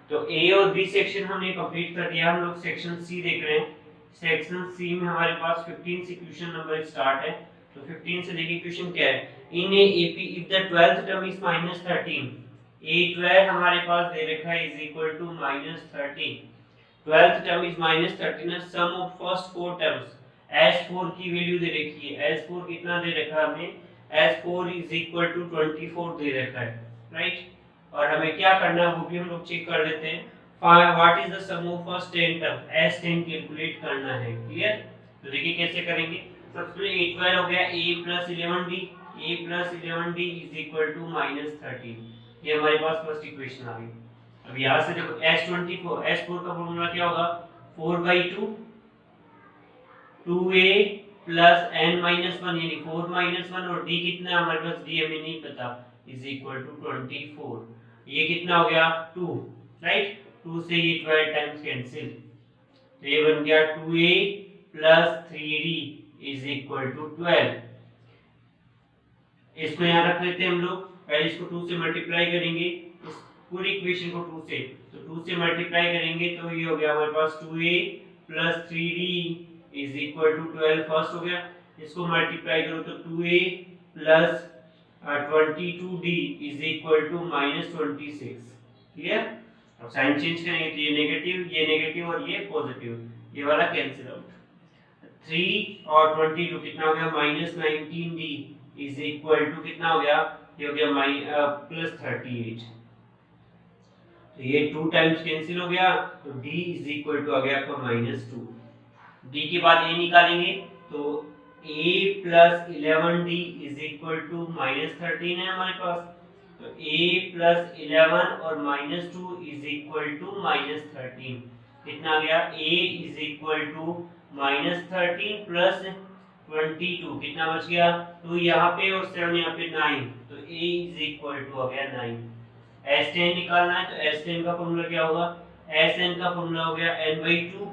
तो ए और B section हमने कंप्लीट कर दिया। हम लोग सेक्शन सी देख रहे हैं। सेक्शन सी में हमारे पास 15 से क्वेश्चन नंबर स्टार्ट है। तो 15 से देखिए क्वेश्चन क्या है। In a AP if the 12th term is -13, a12 हमारे पास दे रखा है is equal to -13, 12th term is -13, sum of first four terms, s4 की वैल्यू दे रखी है। s4 कितना दे रखा है हमें, s4 इज इक्वल टू 24 दे रखा है, राइट। और हमें क्या करना है वो भी हम लोग चेक कर लेते हैं। What is the sum of first 10 term, s10 calculate करना है, क्लियर। तो देखिए कैसे करेंगे। सबसे पहले a12 हो गया a plus 11d, a plus 11d is equal to -13, ये हमारे पास फर्स्ट इक्वेशन आ गई। अब यहाँ से देखो s24, s4 का फॉर्मूला क्या होगा, 4/2 2a प्लस n माइनस 1, यानी 4 माइनस 1, और d कितना है हमारे पास, d हमें नहीं पता, इज इक्वल टू 24। ये कितना हो गया 2, राइट। 2 से ये 12 टाइम्स कैंसिल, तो ये बन गया 2a plus 3d is equal to 12। इसको यहाँ रख लेते हैं हम लोग। पहले इसको 2 से मल्टीप्लाई करेंगे, इस पूरी इक्वेशन को 2 से, तो 2 से मल्टीप्लाई करेंगे तो ये हो गया हमारे पास 2a plus 3d is equal to 12, first हो गया। इसको मल्टीप्लाई करो तो 2a plus 22d is equal to -26, clear. अब साइन चेंज करेंगे तो ये नेगेटिव और ये पॉजिटिव, ये वाला कैंसिल आउट। 3 और 22 कितना हो गया, -19d इज इक्वल टू कितना हो गया, ये हो गया +38। तो ये 2 टाइम्स कैंसिल हो गया, तो d इज इक्वल टू आ गया आपका -2। d के बाद a निकालेंगे तो a plus 11d is equal to -13 है हमारे पास। तो a प्लस 11 और -2 इज इक्वल टू -13, कितना आ गया, a is equal to -13 plus 22, कितना बच गया, 2 यहाँ पे और 7 यहाँ पे, 9, तो a इज इक्वल टू आ गया 9। S10 निकालना है तो S10 का फॉर्मूला क्या होगा, Sn का फॉर्मूला हो गया n/2।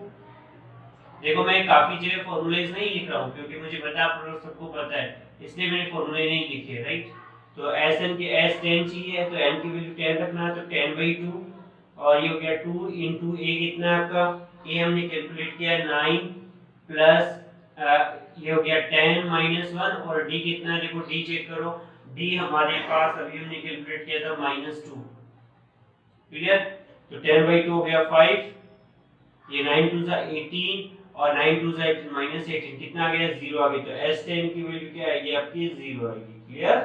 देखो मैं काफी जगह फॉर्मूलेज नहीं लिख रहा हूँ क्योंकि मुझे पता है आप लोग सबको पता है, इसलिए मैंने फॉर्मूले नहीं लिखे, राइट। तो Sn के S10 चाहिए तो n की वैल्यू 10 रखना है, तो 10/2, और ये हो गया 2 इंटू a कितना है आपका, a हमने कैलकुलेट किया 9 प्लस ये हो गया 10 -1, और d कितना है, देखो d चेक करो, d हमारे पास अभी हमने कैलकुलेट किया था -2, क्लियर। तो 10/2 हो गया 5, ये 9 2 सा 18, और 9 2 सा -18, कितना आ गया, 0 आ गया। तो S10 की वैल्यू क्या आएगी आपकी, 0 आएगी, क्लियर।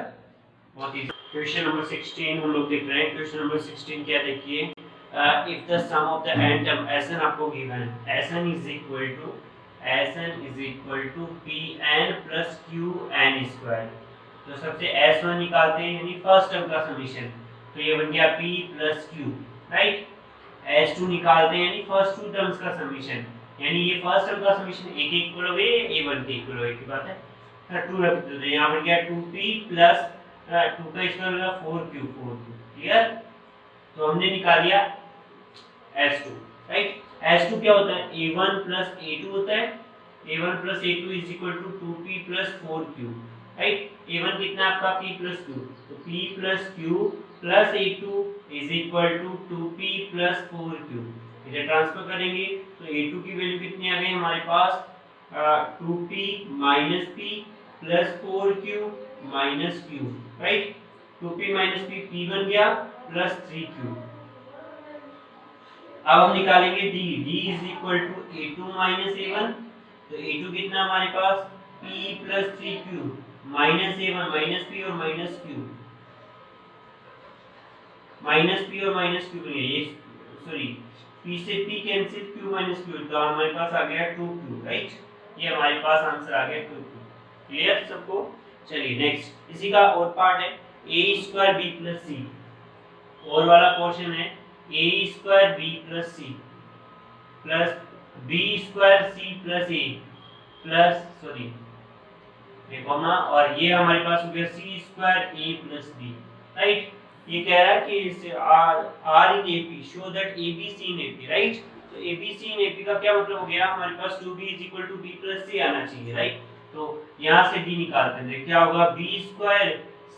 बहुत इजी। क्वेश्चन नंबर 16 हम लोग देख रहे हैं। क्वेश्चन नंबर 16 क्या देखिए, if the sum of the n term, Sn आपको गिवन है, Sn is equal to Pn plus Qn²। तो सबसे S1 निकालते हैं, यानी फर्स्ट टर्म का समीशन, तो ये बन गया P plus Q, right. S2 निकालते हैं, यानी फर्स्ट टू टर्म्स का समीशन, यानी ये फर्स्ट टर्म का समीशन a के इक्वल हो गया, a1 के इक्वल हो गया, की बात है। 2 रख देते हैं, यहाँ बन गया 2p प्लस 2 का स्क्वायर होगा 4q, क्लियर। तो हमने निकाल लिया S2, राइट। S2 क्या होता है, a1 प्लस a2 होता है, a1 plus a2 is equal to 2p plus 4q, right. a1 कितना आपका p प्लस q, तो p plus q plus a2 is equal to 2p plus 4q। इसे transfer करेंगे तो a2 की वैल्यू कितनी आ गई हमारे पास, 2p minus p plus 4q minus q, right. 2p minus p बन गया प्लस 3q। अब हम निकालेंगे d, d is equal to a2 minus a1, तो a2 कितना हमारे पास, p plus 3q minus a1 minus p और माइनस q, माइनस p और माइनस q, ये सॉरी p से p cancel, q minus q, तो हमारे पास आ गया 2q, राइट। ये हमारे पास आंसर आ गया 2q, क्लियर सबको। चलिए नेक्स्ट, इसी का और पार्ट है a² b प्लस c, और वाला पोर्शन है a² b plus c plus b² c plus a plus sorry ये कॉमा, और ये हमारे पास हो गया c² a plus b, right. ये कह रहा है कि इस r in AP show that ABC in AP, right. तो ABC इन AP का क्या मतलब हो गया, हमारे पास 2b = b + c आना चाहिए, राइट। तो यहां से d निकालते हैं, क्या होगा, b²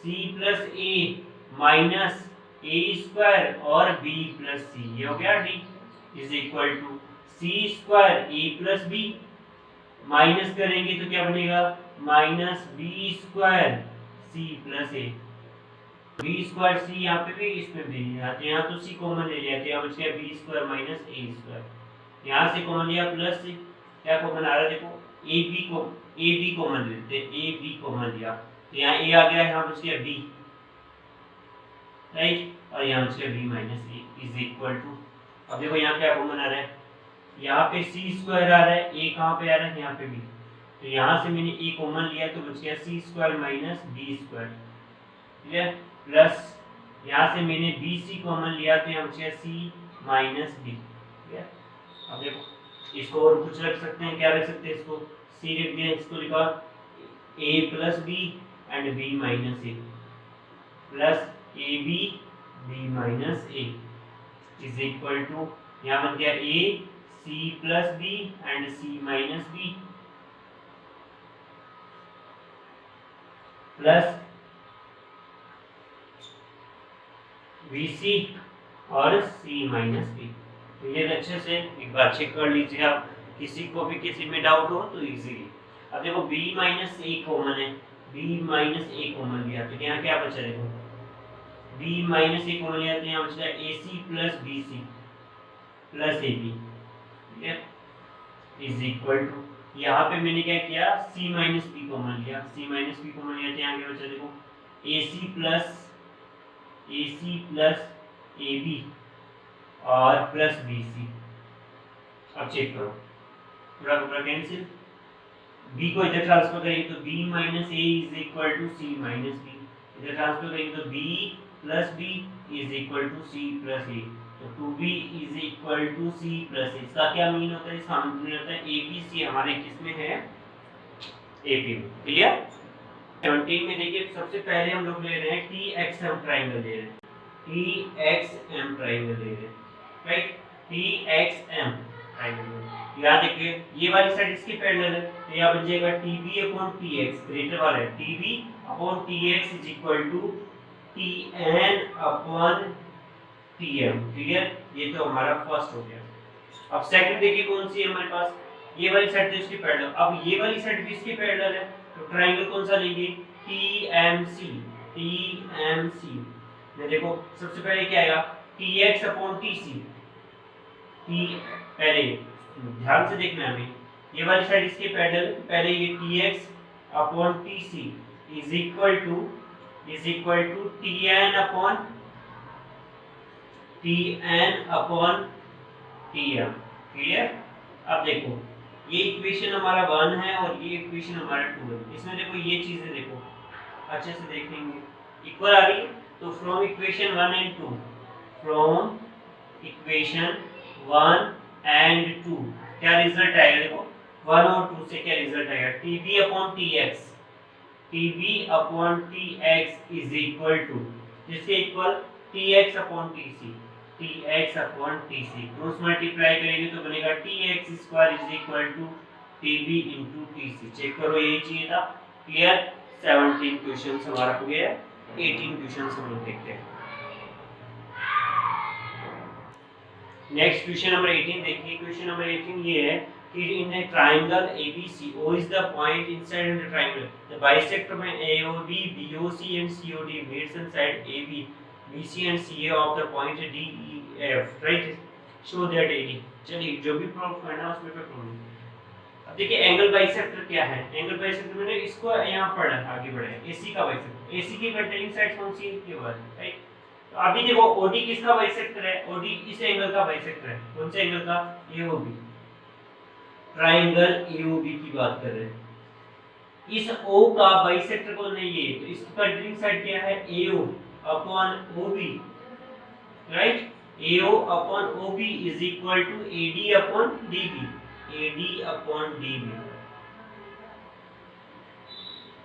c + a minus a square और बी प्लस सी, ये हो गया d is equal to c square a plus b, minus करेंगे तो क्या बनेगा minus b square c plus a, B square c यहाँ पे भी इसमें भी यहाँ तो सी कॉमन ले लिया, तो यहाँ बच गया B square minus a square, यहाँ से कॉमन लिया प्लस सी, क्या कॉमन आ रहा है देखो ए बी कॉमन लेते हैं, ए बी कॉमन लिया तो यहाँ ए आ गया, यहाँ बच गया बी, राइट, और यहाँ बच गया B minus A is equal to, अब देखो यहाँ क्या कॉमन आ रहा है, यहाँ पे सी स्क्वायर आ रहा है, ए कहाँ पे आ रहा है यहाँ पे भी, तो यहाँ से मैंने ए कॉमन लिया तो बच गया सी स्क्वायर माइनस बी स्क्वायर, ठीक है, प्लस यहाँ से मैंने बी सी कॉमन लिया तो यहाँ बच गया सी माइनस बी, ठीक है। अब देखो इसको और कुछ रख सकते हैं, क्या रख सकते हैं इसको, सी लिख दिया, इसको लिखा a plus b and b minus a, plus a b minus A is equal to, यहाँ बन गया a c plus b and c minus b, plus b c और सी माइनस बी। तो ये अच्छे से एक बार चेक कर लीजिए आप, किसी को भी किसी में डाउट हो तो इजीली। अब देखो b माइनस ए कॉमन है, b माइनस ए कॉमन लिया तो यहाँ क्या बचा, देखो b माइनस ए कॉमन लिया तो यहाँ बच गया a c plus b c plus a b, ठीक है, इज इक्वल टू, यहाँ पे मैंने क्या किया c माइनस बी कॉमन लिया, c माइनस बी कॉमन लिया तो यहाँ क्या बचा, देखो ए सी प्लस ए बी और प्लस बी सी। अब चेक करो पूरा का पूरा कैंसिल, b को इधर ट्रांसफर करेंगे तो b minus A is equal to c minus b, इधर ट्रांसफर करेंगे तो b plus b is equal to c plus a, तो 2b is equal to c plus a. इसका क्या मीन होता है, इसका मीन होता है ए बी सी हमारे किसमें है, ए पी में, क्लियर। 17 में देखिए सबसे पहले हम लोग ले रहे हैं टी एक्स एम ट्राइंगल ले रहे हैं, टी एक्स एम ट्राइंगल ले रहे हैं, right, T X M triangle. यहाँ देखिए ये वाली साइड इसकी पैरेलल है तो यहाँ बन जाएगा T B upon T X, greater वाला है T B upon T x is equal to T N upon T M, clear, ये तो हमारा फर्स्ट हो गया। अब सेकंड देखिए कौन सी है हमारे पास, ये वाली साइड तो इसकी पैरेलल, अब ये वाली साइड भी इसकी पैरेलल है तो ट्रायंगल कौन सा लेंगे, टी एम सी में देखो सबसे पहले क्या आएगा T x upon T C, T पहले ध्यान से देखना है हमें, ये वाली साइड इसके पैरेलल, पहले ये T x upon T C is equal to T N upon T M, clear. अब देखो ये इक्वेशन हमारा 1 है और ये इक्वेशन हमारा 2 है, इसमें देखो ये चीजें देखो अच्छे से देखेंगे इक्वल आ रही है, तो from equation 1 and 2, from equation 1 and 2 क्या रिजल्ट आएगा, देखो 1 और 2 से क्या रिजल्ट आएगा, t b upon T x is equal to, जिसके इक्वल t x upon T c, cross multiply करेंगे तो बनेगा t x square is equal to t b into t c. Check करो यही चाहिए था, क्लियर। 17 क्वेश्चन हमारा हो गया, 18 क्वेश्चन हम लोग देखते हैं। नेक्स्ट क्वेश्चन नंबर 18 देखिए, क्वेश्चन नंबर 18 ये है कि in a triangle ABC O is the point inside the triangle, the bisector में AOB BOC and COD meets inside AB BC and CA of the point DEF, right, show that AD। चलिए जो भी proof है ना उसमें पे proof. अब देखिए एंगल बाइसेक्टर क्या है, एंगल बाइसेक्टर मैंने इसको यहाँ पढ़ा, आगे बढ़े AC का बाइसेक्टर, AC की कंटेनिंग साइड कौन सी है, ये वाली, राइट। तो अभी देखो OD किसका बाइसेक्टर है, OD इस एंगल का बाइसेक्टर है, कौन से एंगल का, AOB, ट्रायंगल AOB की बात कर रहे हैं। इस O का बाइसेक्टर कौन है, ये, तो इसकी कंटेनिंग साइड क्या है, AO upon OB, right, AO upon OB is equal to AD upon DB, AD upon DB,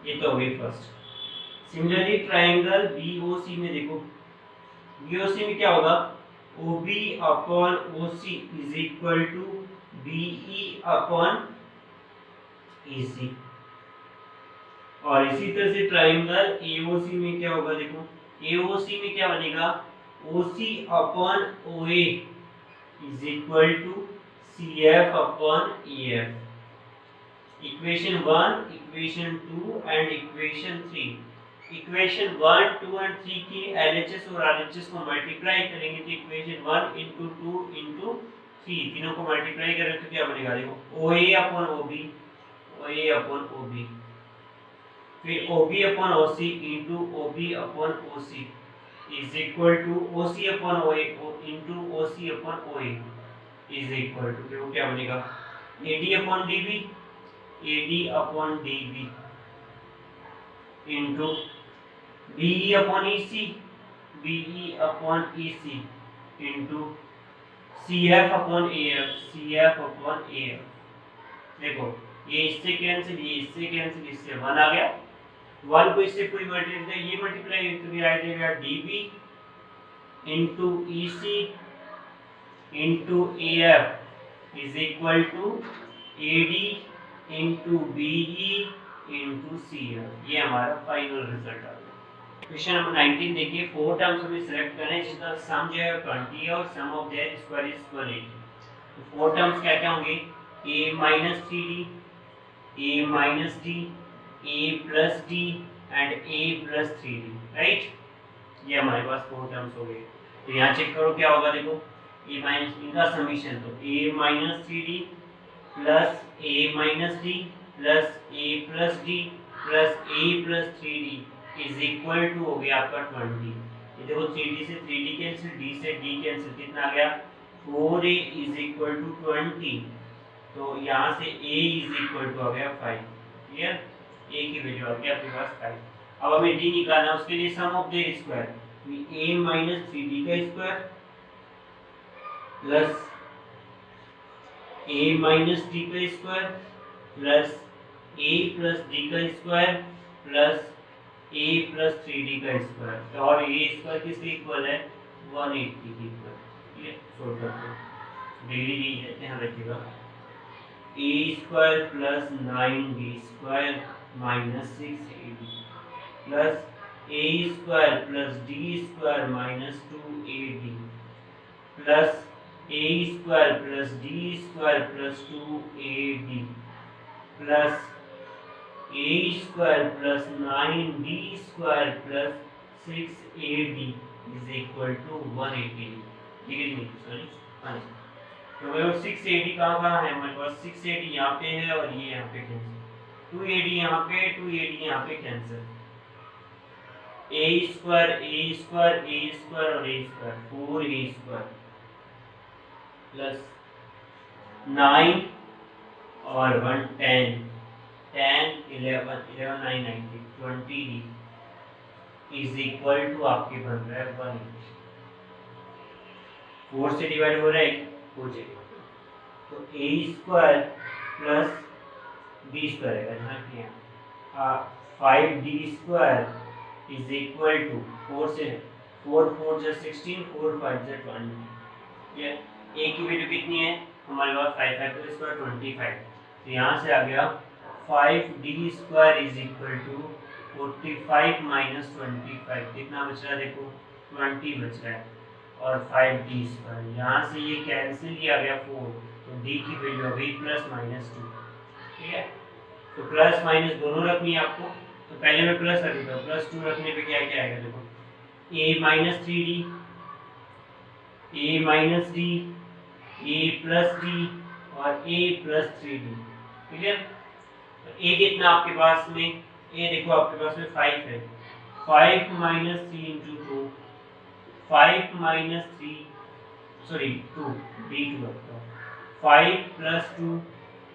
ये तो हुई फर्स्ट। सिमिलरली ट्रायंगल BOC में देखो, BOC में क्या होगा, OB upon OC is equal to BE upon EC, और इसी तरह से ट्रायंगल AOC में क्या होगा, देखो AOC में क्या बनेगा, OC upon OA is equal to CF upon EF. Equation 1, equation 2 and equation 3। Equation 1, 2 and 3 की LHS और RHS को मल्टीप्लाई करेंगे तो इक्वेशन 1 इंटू 2 इंटू 3 तीनों को मल्टीप्लाई करें तो क्या बनेगा, देखो OA upon OB, OA upon OB, फिर OB upon OC into OB upon OC is equal to OC upon OA into OC upon OA is equal to, देखो क्या बनेगा, AD upon DB, AD upon DB into BE upon EC, BE upon EC into CF upon AF, CF upon AF। देखो ये इससे cancel, ये इससे cancel, इससे 1 आ गया, 1 को इससे कोई मल्टीप्लाई, ये मल्टीप्लाई तो ये आ जाएगा DB into EC into AF is equal to AD into BE into CF। ये हमारा फाइनल रिजल्ट आ गया। क्वेश्चन नंबर 19 देखिए, 4 टर्म्स हमें सिलेक्ट करना है जिसका सम जो है 20 है और सम ऑफ देयर स्क्वायर इज 180। तो 4 टर्म्स क्या क्या होंगे, a minus 3d, a minus d, a plus d and a plus 3d, right. ये हमारे पास 4 टर्म्स हो गए। तो यहाँ चेक करो क्या होगा, देखो a माइनस, इनका समीशन, तो a minus 3d plus a minus D plus a plus D plus a plus 3d is equal to हो गया आपका 20। ये देखो 3d से 3d कैंसिल, d से d कैंसिल, कितना आ गया 4a इज इक्वल टू 20। तो यहाँ से a इज इक्वल टू आ गया 5, क्लियर, a की वैल्यू आ गई आपके पास 5। अब हमें d निकालना है, उसके लिए sum of their square, a minus 3d का square plus a minus d का square plus a plus d का square plus a plus 3d का स्क्वायर, और a स्क्वायर किसके इक्वल है, 180 के इक्वल, क्लियर। सॉल्व करते हैं, डिग्री दी है, ध्यान रखिएगा, a square plus 9b square minus 6ad plus a square plus d square minus 2ad plus a square plus d square plus 2ad plus a square plus 9d square plus 6ad is equal to 180 degree नहीं, sorry, हाँ। तो वो 6ad कहाँ है हमारे पास, 6ad यहाँ पे है और ये यहाँ पे कैंसिल, 2ad यहाँ पे, 2ad यहाँ पे कैंसिल, a स्क्वायर और a square 4a square plus 9 और 1 10 10 11 11 9 90 20 इज इक्वल टू आपके बन रहा है 1। 4 से डिवाइड हो रहा है हो जाएगा, तो a square plus b square है, ध्यान रखिए 5d square is equal to 4 से 4 4 जा 16 4 5 जा 20, ये a की वैल्यू कितनी है हमारे पास 5 5 का स्क्वायर 25। तो यहाँ से आ गया 5d square is equal to 45 minus 25, कितना बच रहा है, देखो 20 बच रहा है, और 5d स्क्वायर, यहाँ से ये कैंसिल किया गया 4, तो d की वैल्यू हो गई प्लस माइनस 2, ठीक है। तो प्लस माइनस दोनों रखनी है आपको, तो पहले मैं प्लस रख देता हूँ, प्लस 2 रखने पे क्या क्या आएगा, देखो a minus 3d, a minus d, a plus d और a प्लस 3d, ठीक है। तो a कितना आपके पास में, a देखो आपके पास में 5 है, 5 minus 3 into 2, 5 minus 3 sorry 2 d2 आपका 5 प्लस 2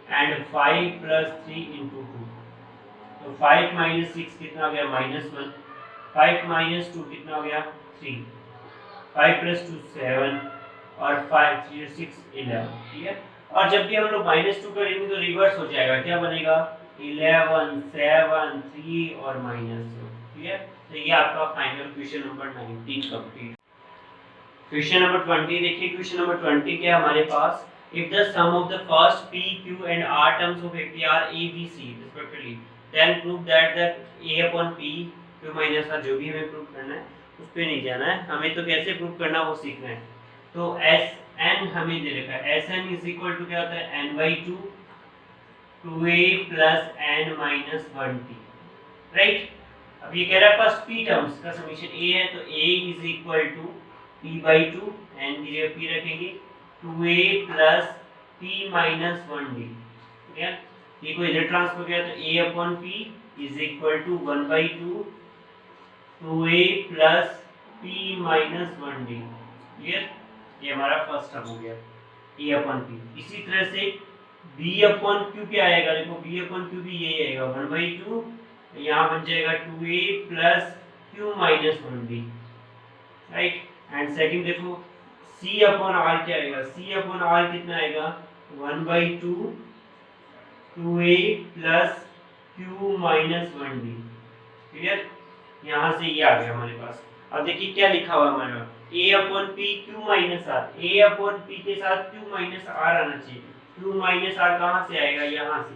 एंड 5 प्लस 3 इंटू 2, तो 5 माइनस 6 कितना हो गया माइनस 1, 5 माइनस 2 कितना हो गया 3, 5 प्लस 2 7 और 5 3 6 11, ठीक है। और जब भी हम लोग -2 करेंगे तो रिवर्स हो जाएगा, क्या बनेगा 11 7 3 और -2, ठीक है। तो ये आपका final question number 19 complete. Question number 20 देखिए, क्वेश्चन नंबर 20 क्या है हमारे पास, if the sum of the first p q and r terms of a p are a b c respectively then prove that the a upon p q minus r जो भी हमें prove करना है उस पर नहीं जाना है, हमें तो कैसे प्रूव करना वो सीखना है। तो एस एन हमें दे रखा है, s n is equal to क्या होता है, n by two, two A plus n minus one t, right. अब ये कह रहा है फर्स्ट पी टर्म्स का समीशन ए है, तो a is equal to p by two, n की जगह पी रखेंगे, टू ए plus P minus one d, ठीक है। ये को इधर ट्रांसफर किया तो a upon p is equal to one by two, two A plus P minus one D, clear. ये हमारा फर्स्ट टर्म हो गया a अपॉन p। इसी तरह से b अपॉन q क्या आएगा, देखो b अपॉन q भी यही आएगा वन बाई टू, यहाँ बन जाएगा two A plus q minus one D, right. And second देखो c अपॉन r क्या आएगा, c अपॉन r कितना आएगा, one by two, two A plus Q minus one D, clear. यहाँ से ये आ गया हमारे पास। अब देखिए क्या लिखा हुआ हमारा, a upon P Q minus R, a upon P के साथ क्यू माइनस आर आना चाहिए। क्यू माइनस आर कहाँ से आएगा, यहाँ से।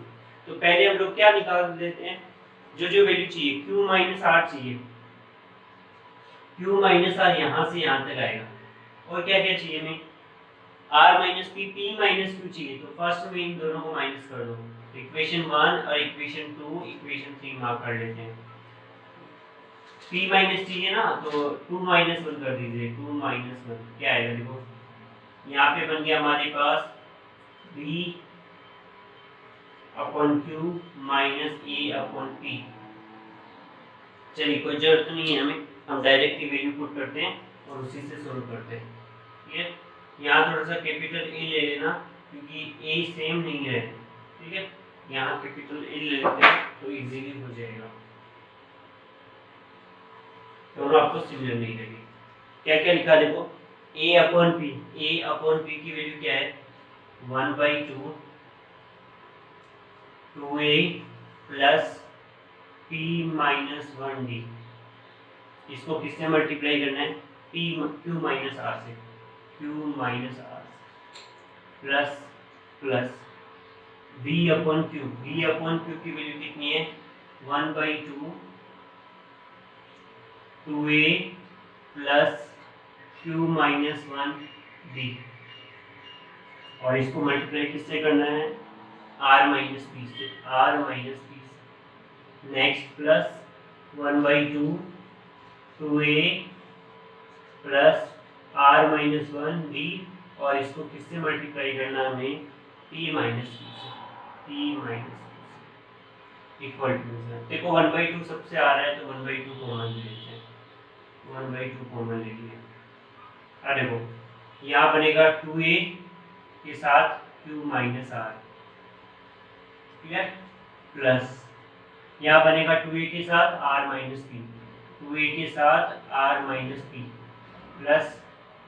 तो पहले हम लोग क्या निकाल देते हैं, जो जो वैल्यू चाहिए, क्यू माइनस आर चाहिए, क्यू माइनस आर यहाँ से यहाँ तक आएगा। और क्या क्या चाहिए हमें, R minus P, P minus Q चाहिए। तो फर्स्ट में इन दोनों को माइनस कर दो, इक्वेशन 1 और इक्वेशन 2, इक्वेशन 3 मार्क कर लेते हैं। p माइनस चाहिए ना, तो 2 माइनस 1 कर दीजिए, 2 माइनस 1 क्या आएगा, देखो यहाँ पे बन गया हमारे पास b upon q minus a upon p। चलिए कोई जरूरत नहीं है हमें, हम डायरेक्ट ही वैल्यू पुट करते हैं और उसी से सोल्व करते हैं, ठीक। यहाँ थोड़ा सा कैपिटल a ले लेना क्योंकि a सेम नहीं है, ठीक है। यहाँ कैपिटल ए ले लेते हैं तो इजीली हो जाएगा, दोनों आपको सिमिलर नहीं लगेगी। क्या क्या लिखा देखो, a upon p, a upon p की वैल्यू क्या है, one by two, two A plus p minus one D. इसको किससे मल्टीप्लाई करना है, p q माइनस r से, q minus r plus plus v upon q, v upon q की value कितनी है, one by two, two A plus q minus one D. और इसको मल्टीप्लाई किससे करना है, r माइनस पी से, r माइनस पी से। Next plus one by two, two A plus r minus one D. और इसको किससे मल्टीप्लाई करना है हमें, p माइनस पी से, p माइनस इक्वल टू, देखो वन बाई टू सबसे आ रहा है तो वन बाई टू कॉमन ले लेते हैं, वन बाई टू कॉमन ले लिया। अरे वो यहाँ बनेगा टू ए के साथ q minus R, clear, plus यहाँ बनेगा टू ए के साथ r minus P, two A के साथ r माइनस पी, प्लस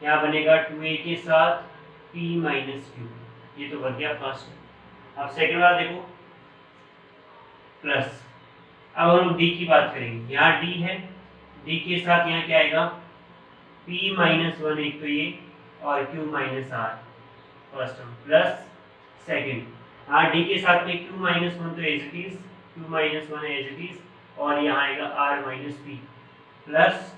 यहाँ बनेगा टू ए के साथ p माइनस क्यू। ये तो बन गया फर्स्ट। अब सेकंड वाला देखो, प्लस अब हम लोग डी की बात करेंगे, यहाँ डी है, डी के साथ यहाँ क्या आएगा, p माइनस वन, एक तो ये, और q minus R first term, plus second, हाँ डी के साथ में q माइनस वन तो as it is, q minus one as it is, और यहाँ आएगा r minus P, plus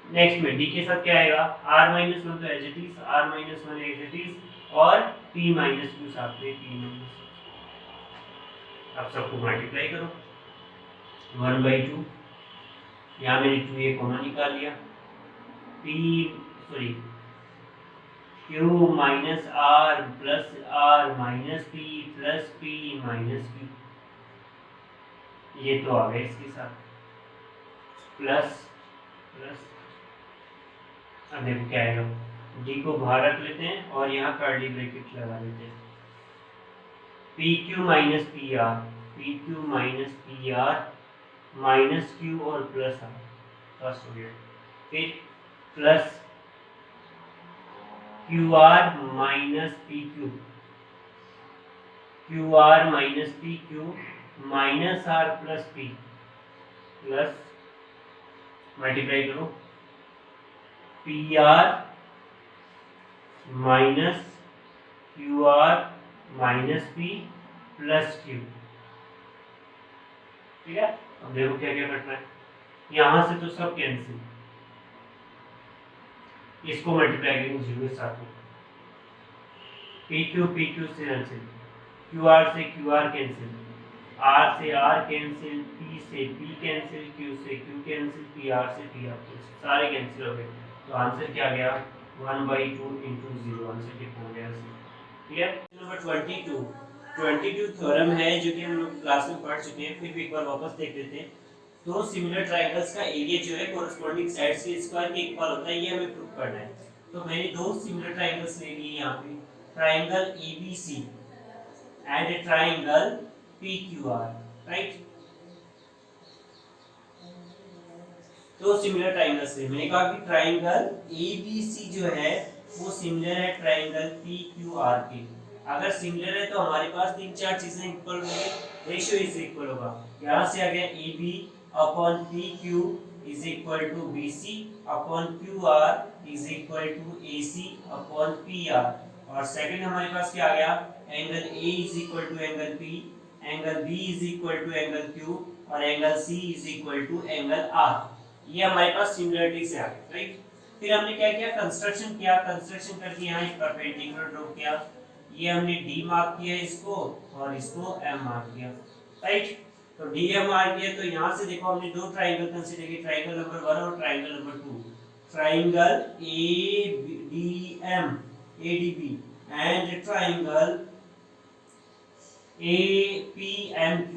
next में डी के साथ क्या आएगा, r माइनस वन तो as it is, r minus one as it is, और p माइनस क्यू साथ में p माइनस। अब सबको मल्टीप्लाई करो, वन बाई टू, यहाँ मैंने टू ए कॉमन निकाल लिया, q minus are plus R minus P plus P minus Q, ये तो आ गया इसके साथ, प्लस प्लस। अब देखो क्या आएगा, डी को बाहर रख लेते हैं और यहाँ कर्ली ब्रैकेट लगा देते हैं, p Q minus p r, p Q minus p r minus q और प्लस आर, फर्स्ट हो गया, फिर plus q r minus p q, q r minus p Q minus are plus p, plus multiply करो, p r minus q r minus P plus q, ठीक है। अब देखो क्या क्या करना है, यहाँ से तो सब कैंसिल, इसको मल्टीप्लाई करेंगे 0 के साथ में, पी क्यू से कैंसिल, क्यू आर से क्यू आर कैंसिल, आर से आर कैंसिल, पी से पी कैंसिल, क्यू से क्यू कैंसिल, पी आर से पी आर कैंसिल, सारे कैंसिल हो गए। तो आंसर क्या गया 1/2 into 0, आंसर टिक हो गया। क्लियर। नंबर 22 थ्योरम है जो कि हम लोग क्लास में पढ़ चुके हैं, फिर भी एक बार वापस देख लेते हैं। दो सिमिलर ट्रायंगल्स का एरिया जो है कोरिस्पोंडिंग साइड्स के स्क्वायर के इक्वल होता है, ये हमें प्रूव करना है। तो मैंने दो सिमिलर ट्रायंगल्स ले लिए यहाँ पे, triangle ABC and A triangle PQR, right. दो सिमिलर ट्रायंगल्स है, मैंने कहा कि ट्रायंगल ABC जो है वो सिमिलर है ट्रायंगल PQR के। अगर सिमिलर है तो हमारे पास तीन चार चीजें इक्वल होंगी, रेशियो इज इक्वल होगा। यहाँ से आ गया AB upon PQ is equal to BC upon QR is equal to AC upon PR। और सेकंड हमारे पास क्या आ गया, angle A is equal to angle P, angle B is equal to angle Q और angle C is equal to angle R। ये हमारे पास similarity से आ गया, राइट। फिर हमने क्या किया, कंस्ट्रक्शन किया, कंस्ट्रक्शन करके यहाँ एक परपेंडिकुलर ड्रॉ किया, ये हमने D मार्क किया इसको और इसको M मार्क किया, राइट। तो DM मार्क किया, तो यहाँ से देखो हमने दो ट्रायंगल कंसीडर किए, ट्रायंगल नंबर 1 और triangle number 2, triangle ADB and triangle PMQ।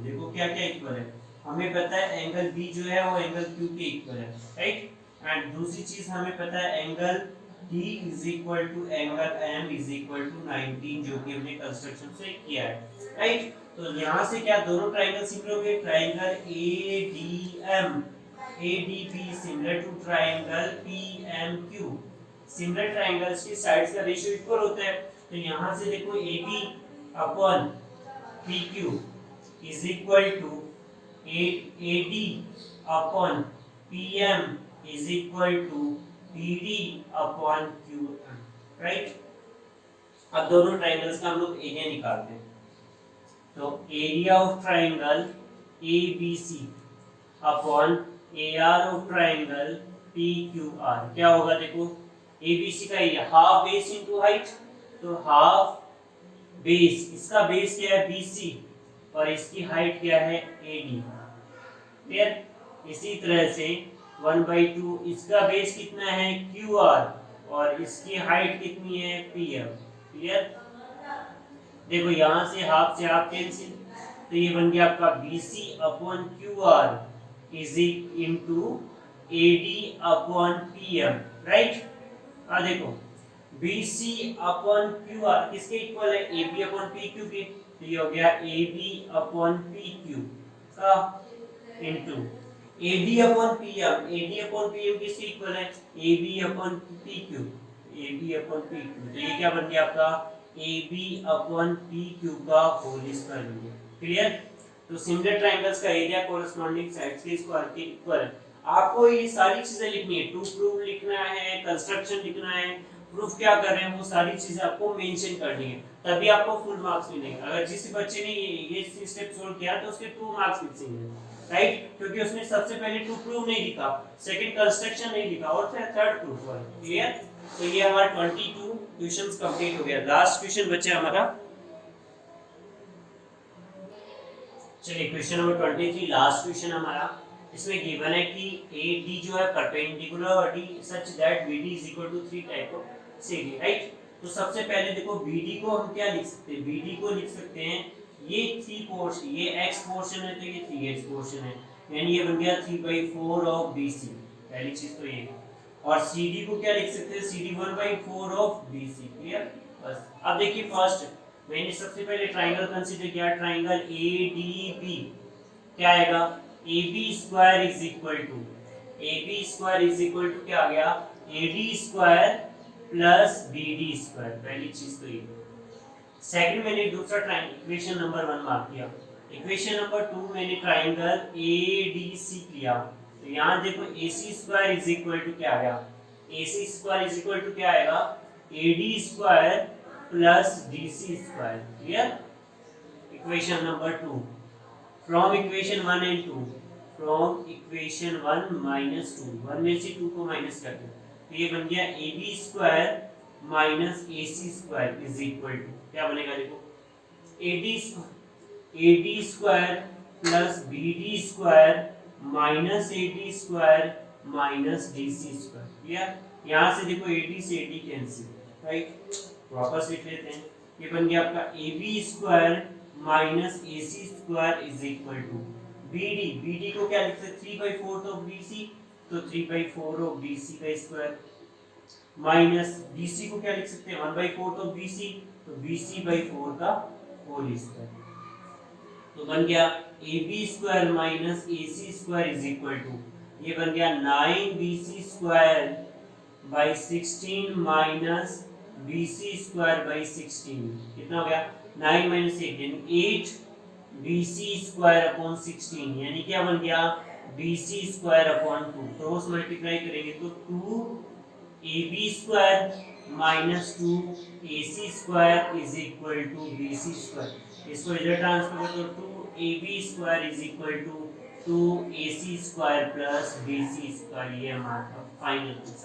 देखो क्या क्या इक्वल है, हमें पता है एंगल B जो है वो एंगल Q के इक्वल है, राइट। एंड दूसरी चीज हमें पता है angle D is equal to angle M is equal to 19, जो कि हमने कंस्ट्रक्शन से किया है, राइट। तो यहाँ से क्या दोनों ट्रायंगल सिमिलर हो गए, triangle ADB similar to triangle PMQ। Similar triangles की साइड्स का रेशियो इक्वल होता है, तो यहाँ से देखो AB upon PQ is equal to AD upon PM is equal to PD upon QM, right. अब दोनों ट्रायंगल्स का हम लोग एरिया निकालते हैं। तो area of triangle ABC upon AR of triangle PQR क्या होगा, देखो ABC का area half base into height, तो हाफ बेस, इसका बेस क्या है BC और इसकी हाइट क्या है AD, क्लियर। इसी तरह से 1/2 इसका बेस कितना है QR और इसकी हाइट कितनी है PM, क्लियर। देखो यहाँ से हाफ कैंसिल, तो ये बन गया आपका BC upon QR is into AD upon PM, right. देखो BC अपॉन QR किसके इक्वल है, AB अपॉन PQ के, तो ये हो गया AB अपॉन PQ का इनटू AD अपॉन PM किसके इक्वल है, AB अपॉन PQ, तो ये क्या बन गया आपका AB अपॉन PQ का होल स्क्वायर बन गया, क्लियर। तो सिमिलर ट्रायंगल्स का एरिया कोरिस्पोंडिंग साइड्स के स्क्वायर के इक्वल है। आपको ये सारी चीजें लिखनी है, टू प्रूफ लिखना है, कंस्ट्रक्शन लिखना है, प्रूफ क्या कर रहे हैं वो सारी चीजें आपको मेंशन करनी है, तभी आपको फुल मार्क्स मिलेंगे। अगर जिस बच्चे ने ये स्टेप सोल्व किया तो उसके 2 मार्क्स मिलेंगे, राइट, क्योंकि उसने सबसे पहले टू प्रूफ नहीं लिखा, सेकंड कंस्ट्रक्शन नहीं लिखा और फिर थर्ड प्रूफ वाला, क्लियर। तो ये हमारा 22 क्वेश्चंस कंप्लीट हो गया। लास्ट क्वेश्चन बचा हमारा, चलिए क्वेश्चन नंबर 23 लास्ट क्वेश्चन हमारा। इसमें गिवन है कि AD जो है perpendicular D such that BD is equal to 3 type of CD, right. तो सबसे पहले देखो BD को हम क्या लिख सकते हैं, BD को लिख सकते हैं ये 3 पोर्शन, ये x पोर्शन है तो ये 3x पोर्शन है, यानी ये बन गया 3/4 ऑफ BC, पहली चीज तो ये। और CD को क्या लिख सकते हैं, CD 1/4 ऑफ BC, क्लियर। बस अब देखिए फर्स्ट मैंने सबसे पहले ट्राइंगल कंसीडर किया, ट्राइंगल ADB क्या आएगा, AB square is equal to क्या आ गया, AD square plus BD square, पहली चीज तो ये। सेकंड मैंने दूसरा ट्राइंगल इक्वेशन नंबर 1 मार्क किया, इक्वेशन नंबर 2 मैंने ट्राइंगल ADC किया, तो यहाँ देखो AC square is equal to क्या आया, AC square is equal to क्या आएगा, AD square plus DC square, clear. Equation number 2 from equation 1 and 2 from equation 1 minus 2, 1 में से 2 को माइनस कर दो, तो ये बन गया A B square minus A C square is equal to, क्या बनेगा देखो, A D square plus B D square minus A D square minus D C square. Clear? यहाँ से देखो ए डी से ए डी कैंसिल, राइट, वापस लिख लेते हैं, ये बन गया आपका A B square minus A C square is equal to B D को क्या लिख सकते हैं, 3/4 ऑफ बी सी, तो 3/4 ऑफ बी सी का स्क्वायर माइनस बी सी को क्या लिख सकते हैं, 1/4 ऑफ बी सी, तो बी सी बाई 4 का होल स्क्वायर, तो बन गया A B square minus A C square is equal to, ये बन गया 9bc square by 16 minus bc square by 16, कितना हो गया 9 माइनस 8 यानी 8bc स्क्वायर अपॉन 16, यानी क्या बन गया bc square upon 2, cross multiply करेंगे तो 2ab square minus 2ac square is equal to bc square, इसको इधर ट्रांसफर कर दो, 2ab square is equal to 2ac square plus bc square, ये हमारा फाइनल